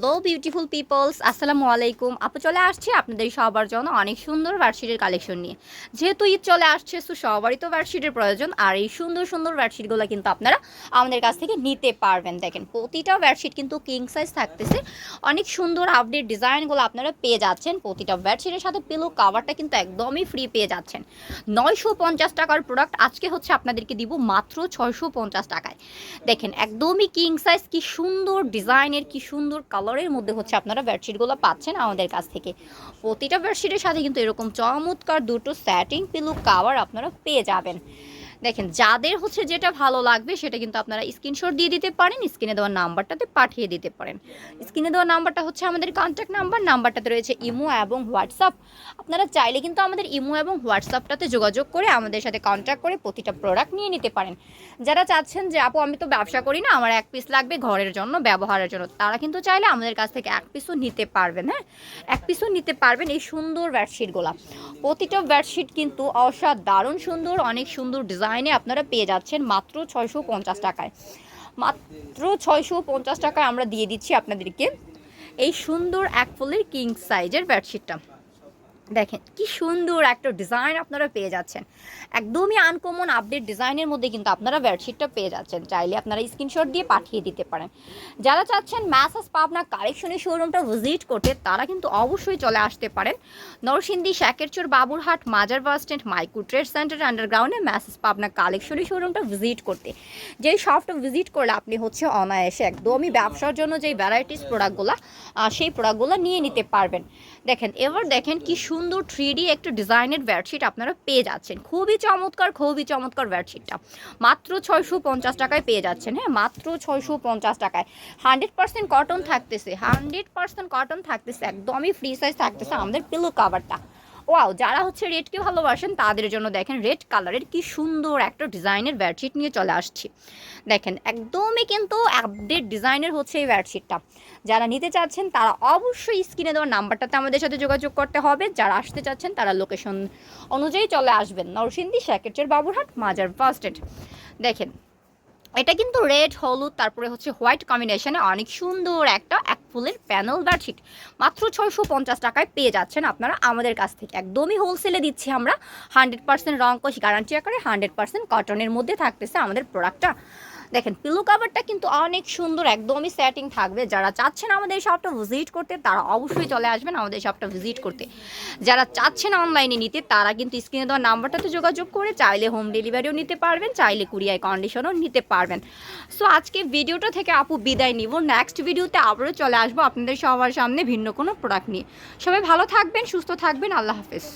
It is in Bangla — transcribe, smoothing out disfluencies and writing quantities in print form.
হ্যালো বিউটিফুল পিপলস, আসসালামু আলাইকুম। আপু চলে আসছে আপনাদের সবার জন্য অনেক সুন্দর বেডশিটের কালেকশন নিয়ে। যেহেতু ঈদ চলে আসছে, তো সবারই তো বেডশিটের প্রয়োজন, আর এই সুন্দর সুন্দর বেডশিটগুলো কিন্তু আপনারা আমাদের কাছ থেকে নিতে পারবেন। দেখেন প্রতিটা বেডশিট কিন্তু কিং সাইজ থাকতেছে, অনেক সুন্দর আপডেট ডিজাইনগুলো আপনারা পেয়ে যাচ্ছেন। প্রতিটা বেডশিটের সাথে পিলো কাভারটা কিন্তু একদমই ফ্রি পেয়ে যাচ্ছেন। 950 টাকার প্রোডাক্ট আজকে হচ্ছে আপনাদেরকে দিব মাত্র 650 টাকায়। দেখেন একদমই কিং সাইজ, কি সুন্দর ডিজাইনের, কি সুন্দর কালারের মধ্যে হচ্ছে আপনারা বেডশিটগুলো পাচ্ছেন আমাদের কাছ থেকে। প্রতিটা বেডশিটের সাথে কিন্তু এরকম চমৎকার দুটো স্যাটিং পিলো কাভার আপনারা পেয়ে যাবেন। দেখেন যাদের হচ্ছে যেটা ভালো লাগবে সেটা কিন্তু আপনারা স্ক্রিনশট দিয়ে দিতে পারেন, স্ক্রিনে দেওয়া নাম্বারটাতে পাঠিয়ে দিতে পারেন। স্ক্রিনে দেওয়া নাম্বারটা হচ্ছে আমাদের কন্ট্যাক্ট নাম্বার, নাম্বারটাতে রয়েছে ইমো এবং হোয়াটসঅ্যাপ। আপনারা চাইলে কিন্তু আমাদের ইমো এবং হোয়াটসঅ্যাপটাতে যোগাযোগ করে আমাদের সাথে কন্ট্যাক্ট করে প্রতিটা প্রোডাক্ট নিয়ে নিতে পারেন। যারা চাচ্ছেন যে আপু আমি তো ব্যবসা করি না, আমার এক পিস লাগবে ঘরের জন্য ব্যবহারের জন্য, তারা কিন্তু চাইলে আমাদের কাছ থেকে এক পিসও নিতে পারবেন। হ্যাঁ, এক পিসও নিতে পারবেন এই সুন্দর বেডশিটগুলো। প্রতিটা বেডশিট কিন্তু অসাধারণ সুন্দর, অনেক সুন্দর ডিজাইনে আপনারা পেয়ে যাচ্ছেন মাত্র 650 টাকায়। মাত্র 650 টাকায় আমরা দিয়ে দিচ্ছি আপনাদেরকে এই সুন্দর এক ফুলের কিং সাইজের বেডশিটটা। দেখেন কি সুন্দর একটা ডিজাইন আপনারা পেয়ে যাচ্ছেন, একদমই আনকমন আপডেট ডিজাইনের মধ্যে কিন্তু আপনারা বেডশিটটা পেয়ে যাচ্ছেন। চাইলে আপনারা স্ক্রিনশট দিয়ে পাঠিয়ে দিতে পারেন। যারা চাচ্ছেন ম্যাসাজ পাবনা কালেকশনের শোরুমটা ভিজিট করতে, তারা কিন্তু অবশ্যই চলে আসতে পারেন নরসিংদী, শাকেরচর, বাবুরহাট, মাজার বাস স্ট্যান্ড, মাইকু ট্রেড সেন্টার আন্ডারগ্রাউন্ডে ম্যাসাজ পাবনা কালেকশনের শোরুমটা ভিজিট করতে। যেই শপটা ভিজিট করলে আপনি হচ্ছে অনায়াসে একদমই ব্যবসার জন্য যেই ভ্যারাইটিস প্রোডাক্টগুলো সেই প্রোডাক্টগুলো নিয়ে নিতে পারবেন। দেখেন এবার দেখেন কি সুন্দর 3D একটা ডিজাইনের বেডশিট আপনারা পেয়ে যাচ্ছেন। খুবই চমৎকার বেডশিটটা মাত্র 650 টাকায় পেয়ে যাচ্ছেন। হ্যাঁ, মাত্র 650 টাকায় 100% কটন থাকতেছে, 100% কটন থাকতেছে, একদমই ফ্রি সাইজ থাকতেছে আমাদের পিলো কাভারটা। ওয়াও, যারা হচ্ছে রেডকে ভালোবাসেন তাদের জন্য দেখেন রেড কালারের কি সুন্দর একটা ডিজাইনের বেডশিট নিয়ে চলে আসছি। দেখেন একদমই কিন্তু আপডেট ডিজাইনের হচ্ছে এই বেডশিটটা। যারা নিতে চাচ্ছেন তারা অবশ্যই স্ক্রিনে দেওয়া নাম্বারটাতে আমাদের সাথে যোগাযোগ করতে হবে। যারা আসতে চাচ্ছেন তারা লোকেশন অনুযায়ী চলে আসবেন নরসিংদী, শাকেরচর, বাবুরহাট, মাজার বাস স্ট্যান্ড। দেখেন এটা কিন্তু রেড হলুদ তারপরে হচ্ছে হোয়াইট কম্বিনেশনে অনেক সুন্দর একটা এক ফুলের প্যানেল বেডশিট মাত্র 650 টাকায় পেয়ে যাচ্ছেন আপনারা আমাদের কাছ থেকে। একদমই হোলসেলে দিচ্ছি আমরা, 100% রং কোশ গ্যারান্টি আকারে 100% কটনের মধ্যে থাকতেছে আমাদের প্রোডাক্টটা। দেখেন পিলো কাভারটা কিন্তু অনেক সুন্দর, একদমই সেটিং থাকবে। যারা চাচ্ছেন আমাদের শপটা ভিজিট করতে তারা অবশ্যই চলে আসবেন আমাদের শপটা ভিজিট করতে। যারা চাচ্ছেন অনলাইনে নিতে তারা কিন্তু স্ক্রিনে দেওয়া নাম্বারটাতে যোগাযোগ করে চাইলে হোম ডেলিভারিও নিতে পারবেন, চাইলে কুরিয়ার কন্ডিশনও নিতে পারবেন। সো আজকে ভিডিওটা থেকে আপু বিদায় নিব, নেক্সট ভিডিওতে আবারও চলে আসবো আপনাদের সবার সামনে ভিন্ন কোনো প্রোডাক্ট নিয়ে। সবাই ভালো থাকবেন, সুস্থ থাকবেন, আল্লাহ হাফেজ।